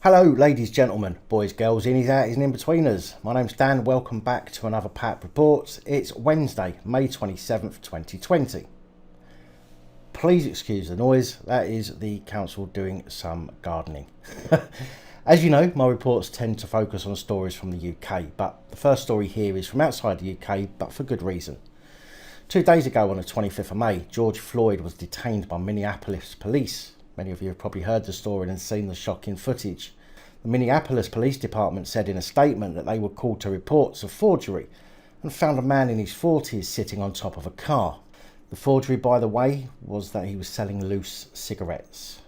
Hello ladies, gentlemen, boys, girls, innies, outies and in-betweeners. My name's Dan, welcome back to another PAP Reports. It's Wednesday, May 27th, 2020. Please excuse the noise, that is the council doing some gardening. As you know, my reports tend to focus on stories from the UK, but the first story here is from outside the UK, but for good reason. 2 days ago on the 25th of May, George Floyd was detained by Minneapolis police. Many of you have probably heard the story and seen the shocking footage. The Minneapolis Police Department said in a statement that they were called to reports of forgery and found a man in his 40s sitting on top of a car. The forgery, by the way, was that he was selling loose cigarettes.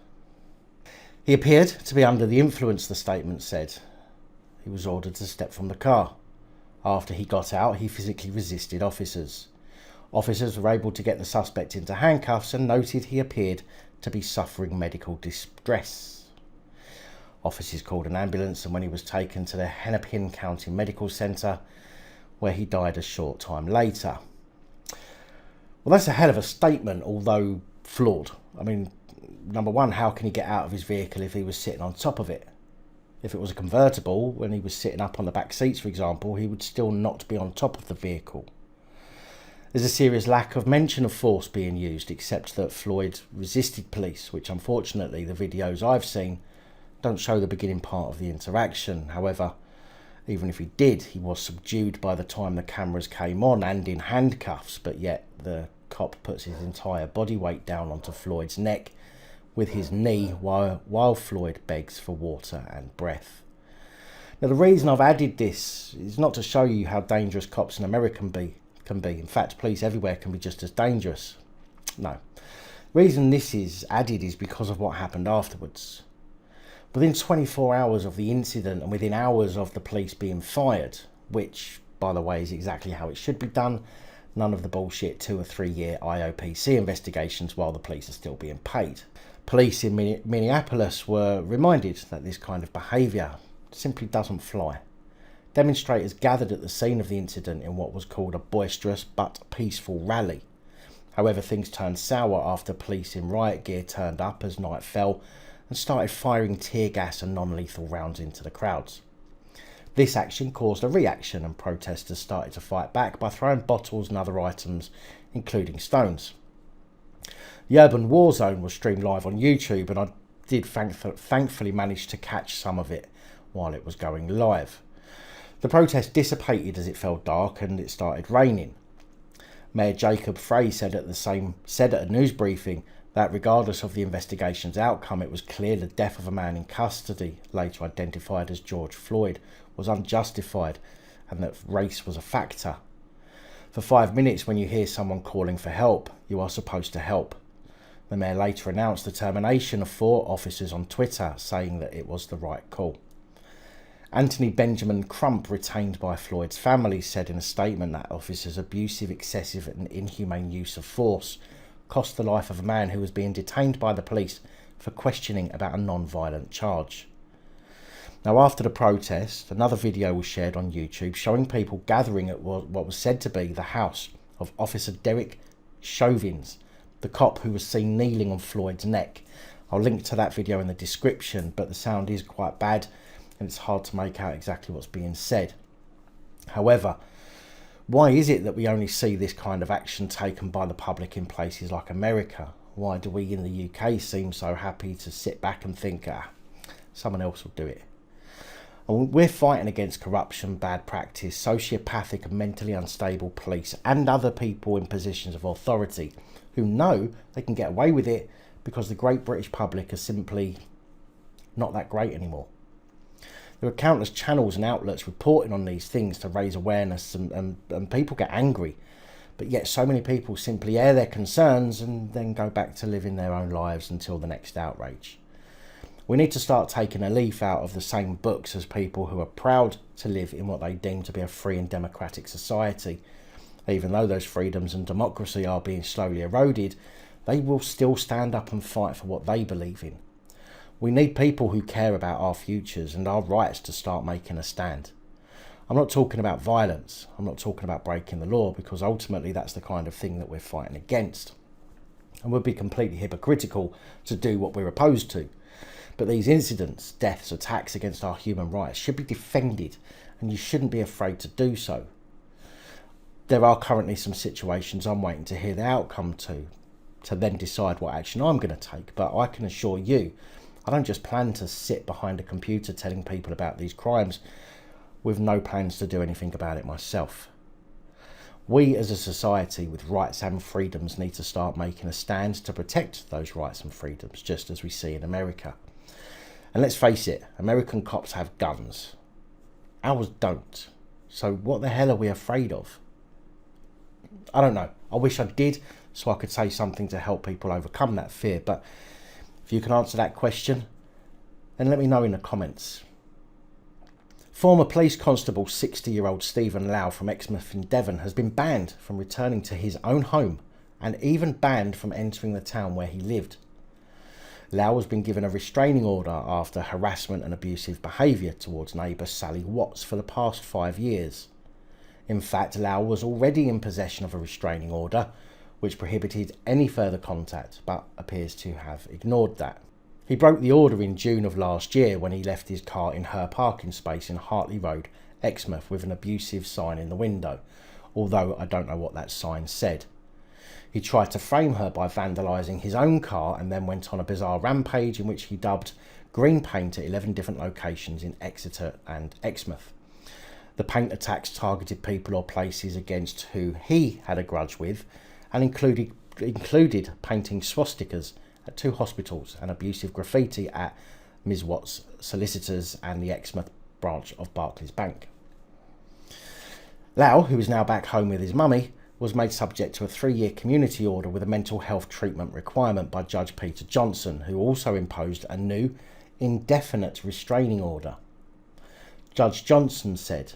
He appeared to be under the influence, the statement said. He was ordered to step from the car. After he got out, he physically resisted officers. Officers were able to get the suspect into handcuffs and noted he appeared to be suffering medical distress. Officers called an ambulance, and when he was taken to the Hennepin County Medical Center, where he died a short time later. Well, that's a hell of a statement, although flawed. I mean, number one, how can he get out of his vehicle if he was sitting on top of it? If it was a convertible, when he was sitting up on the back seats, for example, he would still not be on top of the vehicle. There's a serious lack of mention of force being used, except that Floyd resisted police, which unfortunately the videos I've seen don't show the beginning part of the interaction. However, even if he did, he was subdued by the time the cameras came on and in handcuffs, but yet the cop puts his entire body weight down onto Floyd's neck with his knee while Floyd begs for water and breath. Now, the reason I've added this is not to show you how dangerous cops in America can be. In fact, police everywhere can be just as dangerous. No. The reason this is added is because of what happened afterwards. Within 24 hours of the incident and within hours of the police being fired, which, by the way, is exactly how it should be done, none of the bullshit 2 or 3 year IOPC investigations while the police are still being paid. Police in Minneapolis were reminded that this kind of behaviour simply doesn't fly. Demonstrators gathered at the scene of the incident in what was called a boisterous but peaceful rally. However, things turned sour after police in riot gear turned up as night fell and started firing tear gas and non-lethal rounds into the crowds. This action caused a reaction, and protesters started to fight back by throwing bottles and other items, including stones. The urban war zone was streamed live on YouTube, and I did thankfully manage to catch some of it while it was going live. The protest dissipated as it fell dark and it started raining. Mayor Jacob Frey said at a news briefing that regardless of the investigation's outcome, it was clear the death of a man in custody, later identified as George Floyd, was unjustified and that race was a factor. For 5 minutes, when you hear someone calling for help, you are supposed to help. The mayor later announced the termination of 4 officers on Twitter, saying that it was the right call. Anthony Benjamin Crump, retained by Floyd's family, said in a statement that officers' abusive, excessive and inhumane use of force cost the life of a man who was being detained by the police for questioning about a non-violent charge. Now, after the protest, another video was shared on YouTube showing people gathering at what was said to be the house of Officer Derek Chauvins, the cop who was seen kneeling on Floyd's neck. I'll link to that video in the description, but the sound is quite bad and it's hard to make out exactly what's being said. However, why is it that we only see this kind of action taken by the public in places like America? Why do we in the UK seem so happy to sit back and think, someone else will do it? And we're fighting against corruption, bad practice, sociopathic and mentally unstable police and other people in positions of authority who know they can get away with it because the great British public are simply not that great anymore. There are countless channels and outlets reporting on these things to raise awareness and people get angry. But yet so many people simply air their concerns and then go back to living their own lives until the next outrage. We need to start taking a leaf out of the same books as people who are proud to live in what they deem to be a free and democratic society. Even though those freedoms and democracy are being slowly eroded, they will still stand up and fight for what they believe in. We need people who care about our futures and our rights to start making a stand. I'm not talking about violence. I'm not talking about breaking the law, because ultimately that's the kind of thing that we're fighting against. And we'd be completely hypocritical to do what we're opposed to. But these incidents, deaths, attacks against our human rights should be defended, and you shouldn't be afraid to do so. There are currently some situations I'm waiting to hear the outcome to then decide what action I'm going to take. But I can assure you, I don't just plan to sit behind a computer telling people about these crimes with no plans to do anything about it myself. We as a society with rights and freedoms need to start making a stand to protect those rights and freedoms, just as we see in America. And let's face it, American cops have guns. Ours don't. So what the hell are we afraid of? I don't know. I wish I did, so I could say something to help people overcome that fear. But if you can answer that question, then let me know in the comments. Former police constable 60-year-old Steven Lau from Exmouth in Devon has been banned from returning to his own home and even banned from entering the town where he lived. Lau has been given a restraining order after harassment and abusive behaviour towards neighbour Sally Watts for the past 5 years. In fact, Lau was already in possession of a restraining order which prohibited any further contact, but appears to have ignored that. He broke the order in June of last year when he left his car in her parking space in Hartley Road, Exmouth, with an abusive sign in the window, although I don't know what that sign said. He tried to frame her by vandalising his own car and then went on a bizarre rampage in which he dubbed green paint at 11 different locations in Exeter and Exmouth. The paint attacks targeted people or places against who he had a grudge with, and included painting swastikas at 2 hospitals and abusive graffiti at Ms Watts' solicitors and the Exmouth branch of Barclays Bank. Lau, who is now back home with his mummy, was made subject to a 3-year community order with a mental health treatment requirement by Judge Peter Johnson, who also imposed a new indefinite restraining order. Judge Johnson said,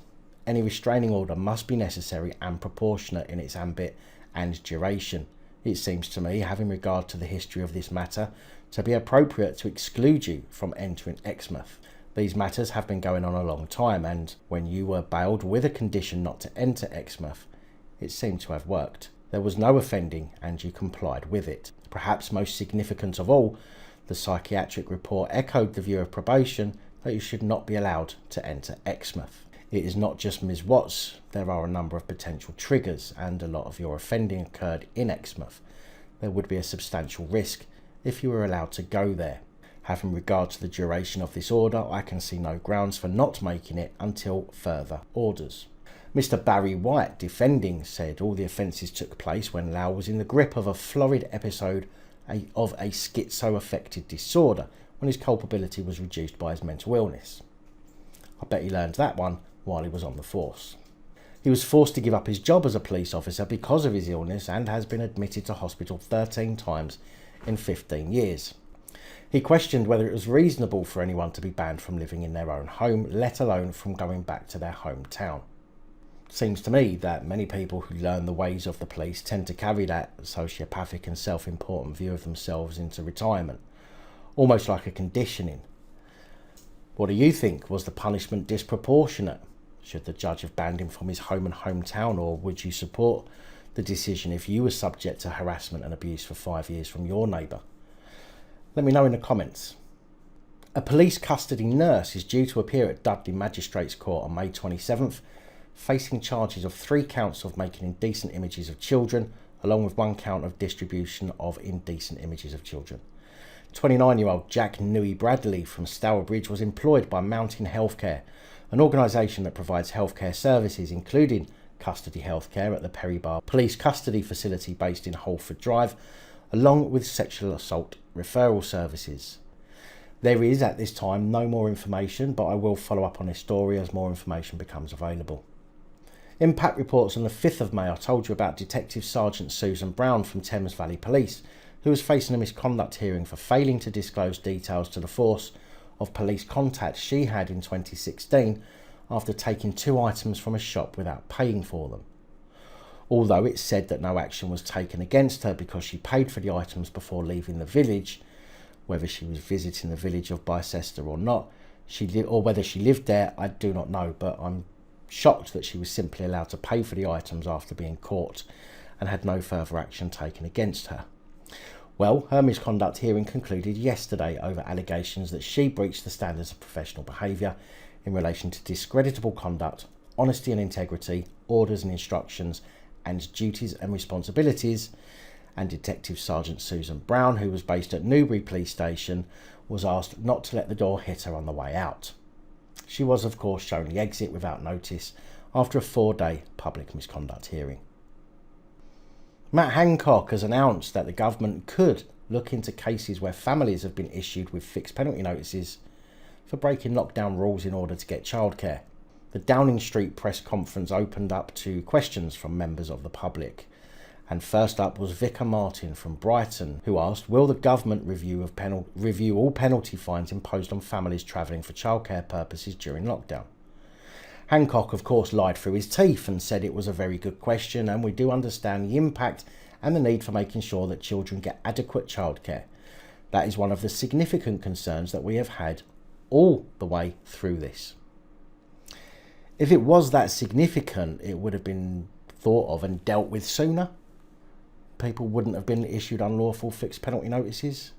"Any restraining order must be necessary and proportionate in its ambit and duration. It seems to me, having regard to the history of this matter, to be appropriate to exclude you from entering Exmouth. These matters have been going on a long time, and when you were bailed with a condition not to enter Exmouth, it seemed to have worked. There was no offending, and you complied with it. Perhaps most significant of all, the psychiatric report echoed the view of probation that you should not be allowed to enter Exmouth. It is not just Ms Watts, there are a number of potential triggers, and a lot of your offending occurred in Exmouth. There would be a substantial risk if you were allowed to go there. Having regard to the duration of this order, I can see no grounds for not making it until further orders." Mr Barry White, defending, said all the offences took place when Lau was in the grip of a florid episode of a schizo-affected disorder, when his culpability was reduced by his mental illness. I bet he learned that one while he was on the force. He was forced to give up his job as a police officer because of his illness and has been admitted to hospital 13 times in 15 years. He questioned whether it was reasonable for anyone to be banned from living in their own home, let alone from going back to their hometown. Seems to me that many people who learn the ways of the police tend to carry that sociopathic and self-important view of themselves into retirement, almost like a conditioning. What do you think? Was the punishment disproportionate? Should the judge have banned him from his home and hometown, or would you support the decision if you were subject to harassment and abuse for 5 years from your neighbour? Let me know in the comments. A police custody nurse is due to appear at Dudley Magistrates Court on May 27th, facing charges of 3 counts of making indecent images of children, along with 1 count of distribution of indecent images of children. 29-year-old Jack Newey-Bradley from Stourbridge was employed by Mountain Healthcare, an organisation that provides healthcare services including custody healthcare at the Perrybar Police Custody Facility based in Holford Drive, along with sexual assault referral services. There is at this time no more information, but I will follow up on this story as more information becomes available. In PAP Reports on the 5th of May, I told you about Detective Sergeant Susan Brown from Thames Valley Police, who was facing a misconduct hearing for failing to disclose details to the force of police contacts she had in 2016 after taking 2 items from a shop without paying for them. Although it's said that no action was taken against her because she paid for the items before leaving the village, whether she was visiting the village of Bicester or not, or whether she lived there, I do not know, but I'm shocked that she was simply allowed to pay for the items after being caught and had no further action taken against her. Well, her misconduct hearing concluded yesterday over allegations that she breached the standards of professional behaviour in relation to discreditable conduct, honesty and integrity, orders and instructions, and duties and responsibilities. And Detective Sergeant Susan Brown, who was based at Newbury Police Station, was asked not to let the door hit her on the way out. She was, of course, shown the exit without notice after a 4-day public misconduct hearing. Matt Hancock has announced that the government could look into cases where families have been issued with fixed penalty notices for breaking lockdown rules in order to get childcare. The Downing Street press conference opened up to questions from members of the public. And first up was Vicar Martin from Brighton, who asked, will the government review all penalty fines imposed on families travelling for childcare purposes during lockdown? Hancock, of course, lied through his teeth and said it was a very good question, and we do understand the impact and the need for making sure that children get adequate childcare. That is one of the significant concerns that we have had all the way through this. If it was that significant, it would have been thought of and dealt with sooner. People wouldn't have been issued unlawful fixed penalty notices.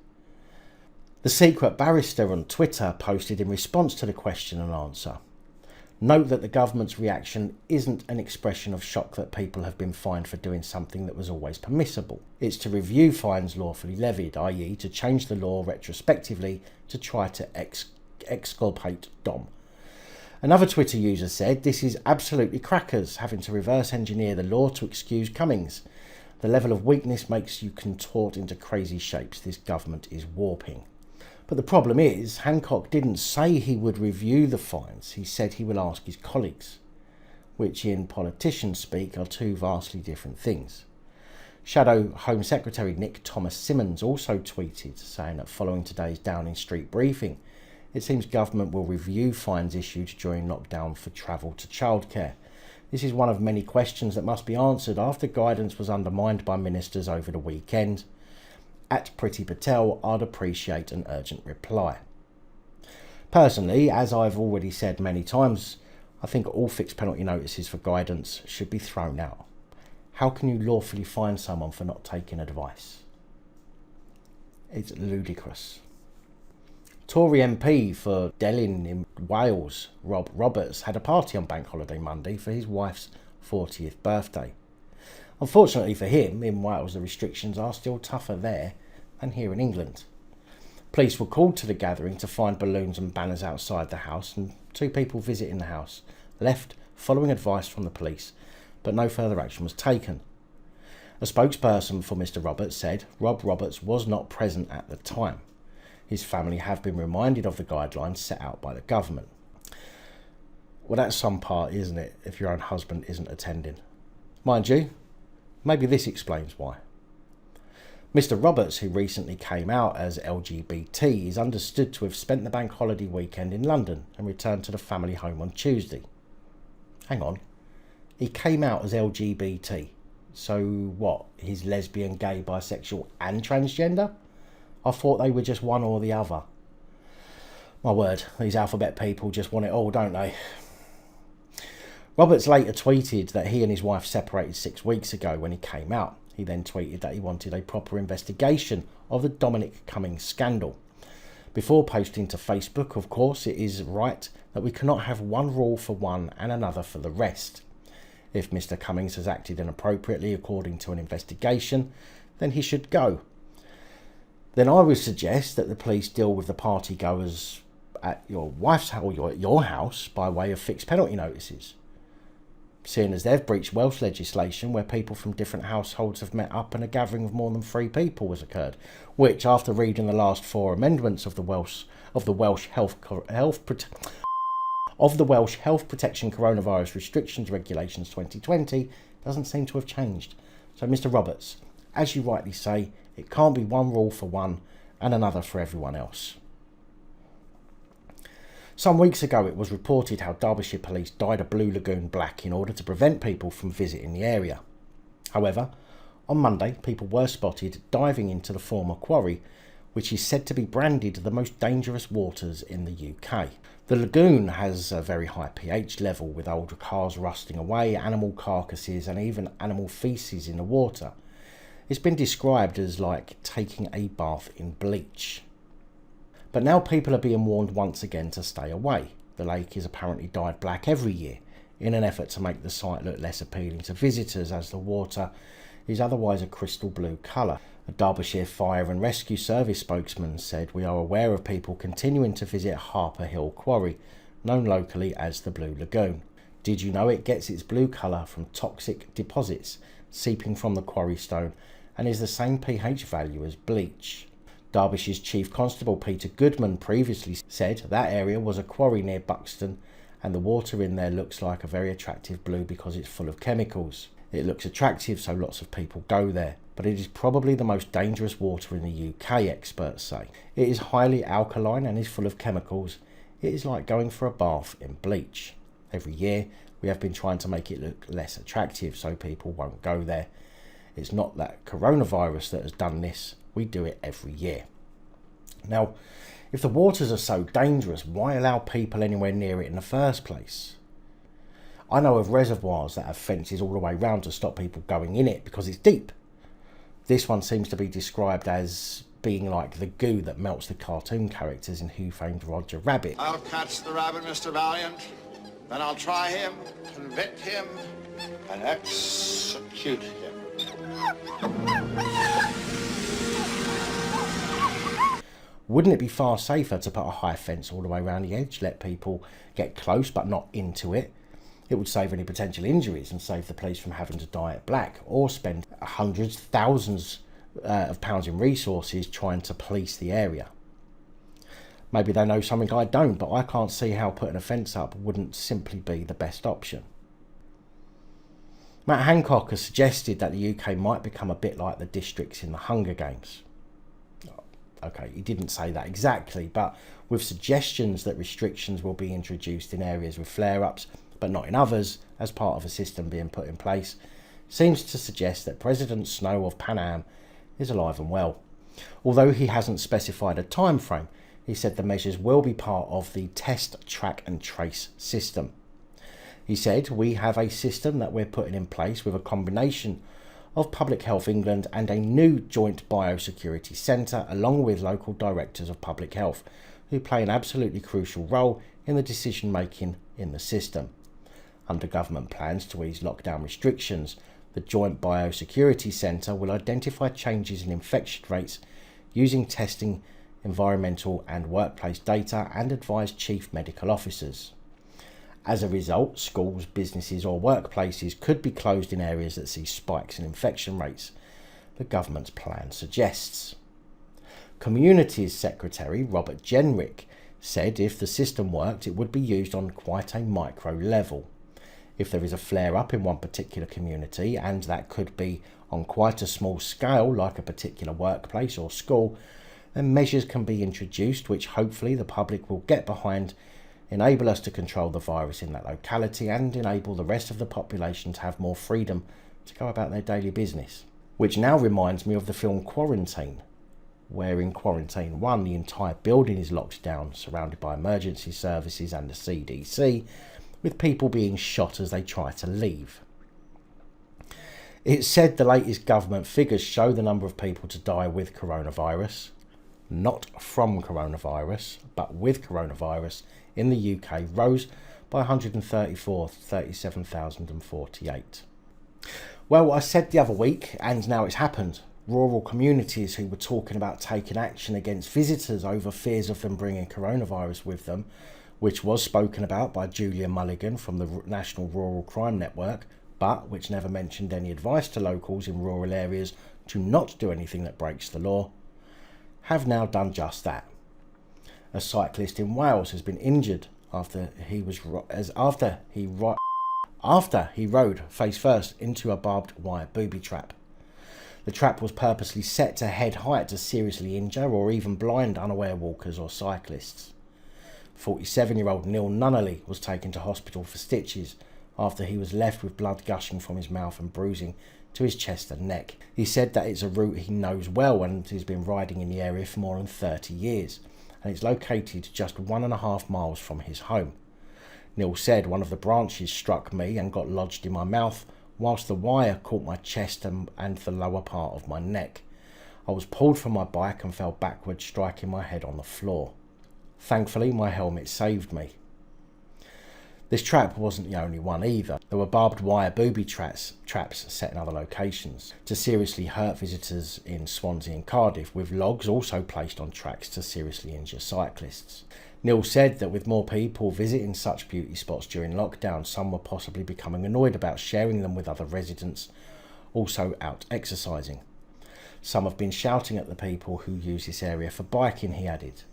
The Secret Barrister on Twitter posted in response to the question and answer, note that the government's reaction isn't an expression of shock that people have been fined for doing something that was always permissible. It's to review fines lawfully levied, i.e. to change the law retrospectively to try to exculpate Dom. Another Twitter user said, this is absolutely crackers, having to reverse engineer the law to excuse Cummings. The level of weakness makes you contort into crazy shapes. This government is warping. But the problem is, Hancock didn't say he would review the fines. He said he will ask his colleagues, which in politician speak are two vastly different things. Shadow Home Secretary Nick Thomas Simmons also tweeted, saying that following today's Downing Street briefing, it seems government will review fines issued during lockdown for travel to childcare. This is one of many questions that must be answered after guidance was undermined by ministers over the weekend. At Priti Patel, I'd appreciate an urgent reply. Personally, as I've already said many times, I think all fixed penalty notices for guidance should be thrown out. How can you lawfully fine someone for not taking advice? It's ludicrous. Tory MP for Delyn in Wales, Rob Roberts, had a party on Bank Holiday Monday for his wife's 40th birthday. Unfortunately for him, in Wales the restrictions are still tougher there than here in England. Police were called to the gathering to find balloons and banners outside the house, and 2 people visiting the house left following advice from the police, but no further action was taken. A spokesperson for Mr Roberts said Rob Roberts was not present at the time. His family have been reminded of the guidelines set out by the government. Well, that's some part, isn't it, if your own husband isn't attending? Mind you, maybe this explains why. Mr Roberts, who recently came out as LGBT, is understood to have spent the bank holiday weekend in London and returned to the family home on Tuesday. Hang on, he came out as LGBT, so what, he's lesbian, gay, bisexual and transgender? I thought they were just one or the other. My word, these alphabet people just want it all, don't they? Roberts later tweeted that he and his wife separated 6 weeks ago when he came out. He then tweeted that he wanted a proper investigation of the Dominic Cummings scandal. Before posting to Facebook, of course, it is right that we cannot have one rule for one and another for the rest. If Mr Cummings has acted inappropriately according to an investigation, then he should go. Then I would suggest that the police deal with the party goers at your wife's house or your house by way of fixed penalty notices, seeing as they've breached Welsh legislation where people from different households have met up and a gathering of more than 3 people has occurred, which, after reading the last 4 amendments of the Welsh Health Protection Coronavirus Restrictions Regulations 2020, doesn't seem to have changed. So, Mr Roberts, as you rightly say, it can't be one rule for one and another for everyone else. Some weeks ago it was reported how Derbyshire Police dyed a blue Lagoon black in order to prevent people from visiting the area. However, on Monday people were spotted diving into the former quarry, which is said to be branded the most dangerous waters in the UK. The Lagoon has a very high pH level, with older cars rusting away, animal carcasses and even animal faeces in the water. It's been described as like taking a bath in bleach. But now people are being warned once again to stay away. The lake is apparently dyed black every year in an effort to make the site look less appealing to visitors, as the water is otherwise a crystal blue colour. A Derbyshire Fire and Rescue Service spokesman said, "We are aware of people continuing to visit Harper Hill Quarry, known locally as the Blue Lagoon. Did you know it gets its blue colour from toxic deposits seeping from the quarry stone and is the same pH value as bleach?" Derbyshire's Chief Constable Peter Goodman previously said that area was a quarry near Buxton and the water in there looks like a very attractive blue because it's full of chemicals. It looks attractive, so lots of people go there, but it is probably the most dangerous water in the UK, experts say. It is highly alkaline and is full of chemicals. It is like going for a bath in bleach. Every year we have been trying to make it look less attractive so people won't go there. It's not that coronavirus that has done this. We do it every year. Now, if the waters are so dangerous, why allow people anywhere near it in the first place? I know of reservoirs that have fences all the way round to stop people going in it because it's deep. This one seems to be described as being like the goo that melts the cartoon characters in Who Framed Roger Rabbit. I'll catch the rabbit, Mr. Valiant. Then I'll try him, convict him, and execute him. Wouldn't it be far safer to put a high fence all the way around the edge, let people get close but not into it? It would save any potential injuries and save the police from having to dye it black or spend hundreds, thousands of pounds in resources trying to police the area. Maybe they know something I don't, but I can't see how putting a fence up wouldn't simply be the best option. Matt Hancock has suggested that the UK might become a bit like the districts in the Hunger Games. Okay, he didn't say that exactly, but with suggestions that restrictions will be introduced in areas with flare-ups, but not in others, as part of a system being put in place, seems to suggest that President Snow of Pan Am is alive and well. Although he hasn't specified a time frame, he said the measures will be part of the test, track and trace system. He said, "We have a system that we're putting in place with a combination of Public Health England and a new joint biosecurity centre, along with local directors of public health, who play an absolutely crucial role in the decision making in the system. Under government plans to ease lockdown restrictions, the joint biosecurity centre will identify changes in infection rates using testing, environmental and workplace data and advise chief medical officers. As a result, schools, businesses or workplaces could be closed in areas that see spikes in infection rates, the government's plan suggests." Communities Secretary Robert Jenrick said if the system worked, it would be used on quite a micro level. If there is a flare-up in one particular community, and that could be on quite a small scale, like a particular workplace or school, then measures can be introduced which hopefully the public will get behind, enable us to control the virus in that locality and enable the rest of the population to have more freedom to go about their daily business. Which now reminds me of the film Quarantine, where in Quarantine 1 the entire building is locked down, surrounded by emergency services and the CDC, with people being shot as they try to leave. It's said the latest government figures show the number of people to die with coronavirus, not from coronavirus, but with coronavirus in the UK rose by 37,048. Well, I said the other week, and now it's happened. Rural communities who were talking about taking action against visitors over fears of them bringing coronavirus with them, which was spoken about by Julia Mulligan from the National Rural Crime Network, but which never mentioned any advice to locals in rural areas to not do anything that breaks the law, have now done just that. A cyclist in Wales has been injured after he rode face first into a barbed wire booby trap. The trap was purposely set to head height to seriously injure or even blind unaware walkers or cyclists. 47-year-old Neil Nunnally was taken to hospital for stitches after he was left with blood gushing from his mouth and bruising to his chest and neck. He said that it's a route he knows well and has been riding in the area for more than 30 years, and it's located just 1.5 miles from his home. Neil said, "One of the branches struck me and got lodged in my mouth whilst the wire caught my chest and the lower part of my neck. I was pulled from my bike and fell backwards, striking my head on the floor. Thankfully, my helmet saved me. This trap wasn't the only one either. There were barbed wire booby traps set in other locations to seriously hurt visitors in Swansea and Cardiff, with logs also placed on tracks to seriously injure cyclists. Neil said that with more people visiting such beauty spots during lockdown, some were possibly becoming annoyed about sharing them with other residents also out exercising. Some have been shouting at the people who use this area for biking, he added.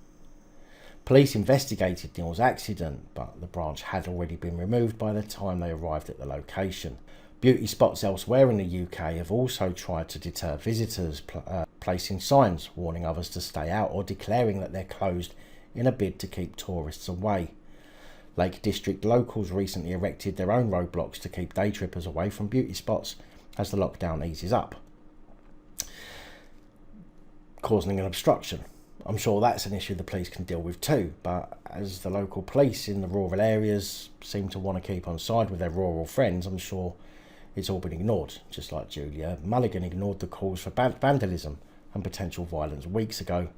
Police investigated Neil's accident, but the branch had already been removed by the time they arrived at the location. Beauty spots elsewhere in the UK have also tried to deter visitors, placing signs warning others to stay out or declaring that they're closed in a bid to keep tourists away. Lake District locals recently erected their own roadblocks to keep day trippers away from beauty spots as the lockdown eases up, causing an obstruction. I'm sure that's an issue the police can deal with too, but as the local police in the rural areas seem to want to keep on side with their rural friends, I'm sure it's all been ignored, just like Julia Mulligan ignored the calls for vandalism and potential violence weeks ago,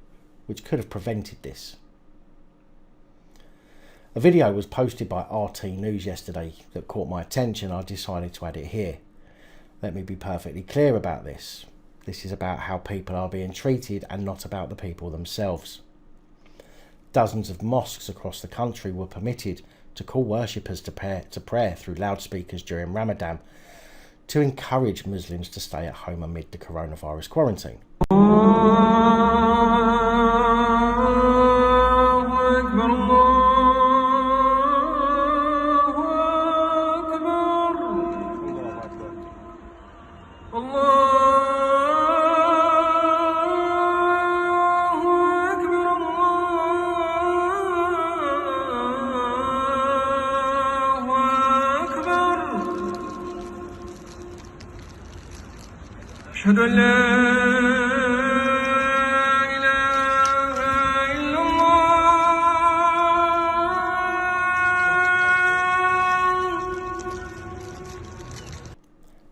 which could have prevented this. A video was posted by RT News yesterday that caught my attention. I decided to add it here. Let me be perfectly clear about this. This is about how people are being treated and not about the people themselves. Dozens of mosques across the country were permitted to call worshippers to prayer through loudspeakers during Ramadan to encourage Muslims to stay at home amid the coronavirus quarantine. أشهد أن لا إله إلا الله.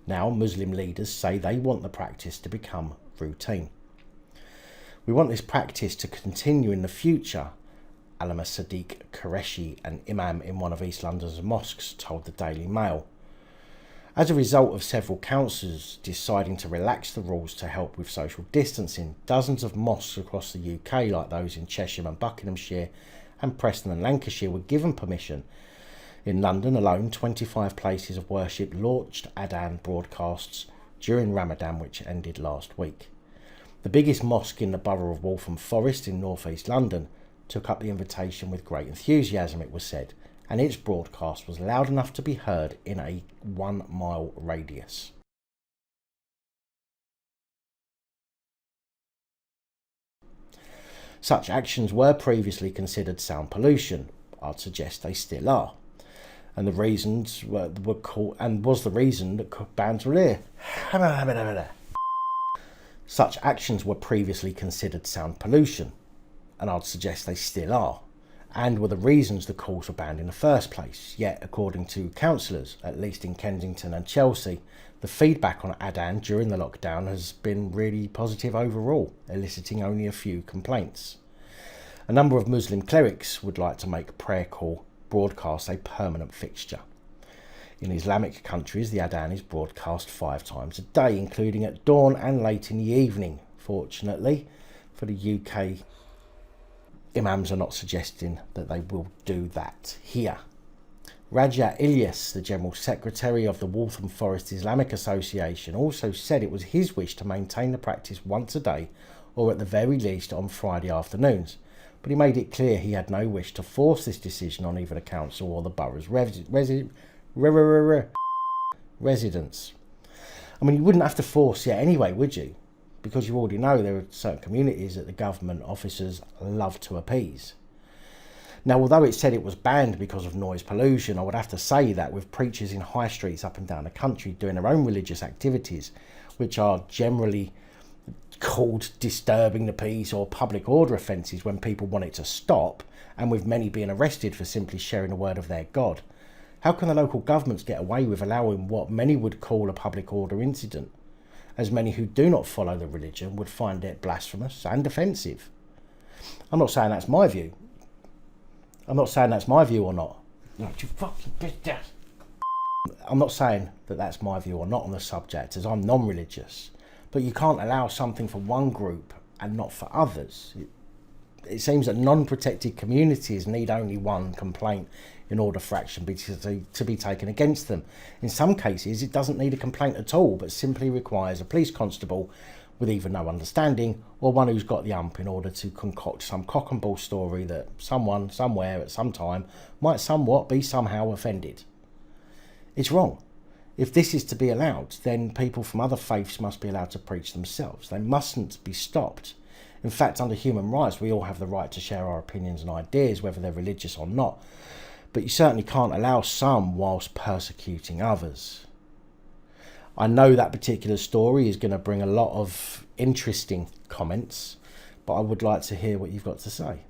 Now, Muslim leaders say they want the practice to become routine. We want this practice to continue in the future, Alama Sadiq Qureshi, an imam in one of East London's mosques, told the Daily Mail. As a result of several councils deciding to relax the rules to help with social distancing, dozens of mosques across the UK, like those in Cheshire and Buckinghamshire and Preston and Lancashire, were given permission. In London alone, 25 places of worship launched Adhan broadcasts during Ramadan, which ended last week. The biggest mosque in the borough of Waltham Forest in North East London took up the invitation with great enthusiasm, it was said, and its broadcast was loud enough to be heard in a 1 mile radius. Such actions were previously considered sound pollution. I'd suggest they still are. And the reasons were called, and was the reason that bans were here. Such actions were previously considered sound pollution, and I'd suggest they still are, and were the reasons the calls were banned in the first place. Yet, according to councillors, at least in Kensington and Chelsea, the feedback on Adhan during the lockdown has been really positive overall, eliciting only a few complaints. A number of Muslim clerics would like to make prayer call broadcast a permanent fixture. In Islamic countries, the Adhan is broadcast 5 times a day, including at dawn and late in the evening. Fortunately, for the UK, imams are not suggesting that they will do that here. Raja Ilyas, the General Secretary of the Waltham Forest Islamic Association, also said it was his wish to maintain the practice once a day, or at the very least on Friday afternoons. But he made it clear he had no wish to force this decision on either the council or the borough's residents. I mean, you wouldn't have to force it anyway, would you? Because you already know there are certain communities that the government officers love to appease. Now, although it said it was banned because of noise pollution, I would have to say that with preachers in high streets up and down the country doing their own religious activities, which are generally called disturbing the peace or public order offences when people want it to stop, and with many being arrested for simply sharing the word of their God, How can the local governments get away with allowing what many would call a public order incident, as many who do not follow the religion would find it blasphemous and offensive? I'm not saying that's my view. I'm not saying that's my view or not. No, you fucking bitch. I'm not saying that that's my view or not on the subject, as I'm non-religious. But you can't allow something for one group and not for others. It seems that non-protected communities need only one complaint in order for action to be taken against them. In some cases, it doesn't need a complaint at all, but simply requires a police constable with either no understanding or one who's got the ump in order to concoct some cock and bull story that someone, somewhere, at some time might somewhat be somehow offended. It's wrong. If this is to be allowed, then people from other faiths must be allowed to preach themselves. They mustn't be stopped. In fact, under human rights, we all have the right to share our opinions and ideas, whether they're religious or not. But you certainly can't allow some whilst persecuting others. I know that particular story is going to bring a lot of interesting comments, but I would like to hear what you've got to say.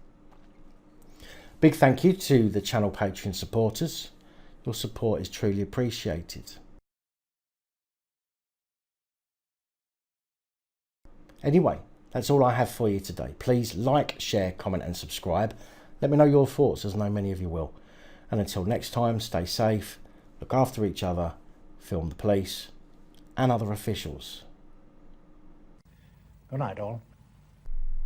Big thank you to the channel Patreon supporters. Your support is truly appreciated. Anyway, that's all I have for you today. Please like, share, comment and subscribe. Let me know your thoughts, as I know many of you will. And until next time, stay safe, look after each other, film the police and other officials. Good night, all.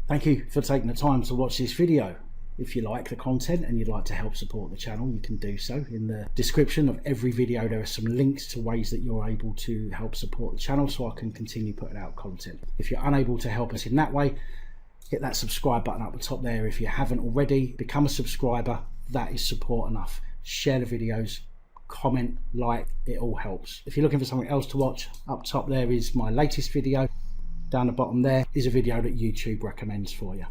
Thank you for taking the time to watch this video. If you like the content and you'd like to help support the channel, you can do so. In the description of every video, there are some links to ways that you're able to help support the channel so I can continue putting out content. If you're unable to help us in that way, hit that subscribe button up the top there. If you haven't already, become a subscriber. That is support enough. Share the videos, comment, like, it all helps. If you're looking for something else to watch, up top there is my latest video. Down the bottom there is a video that YouTube recommends for you.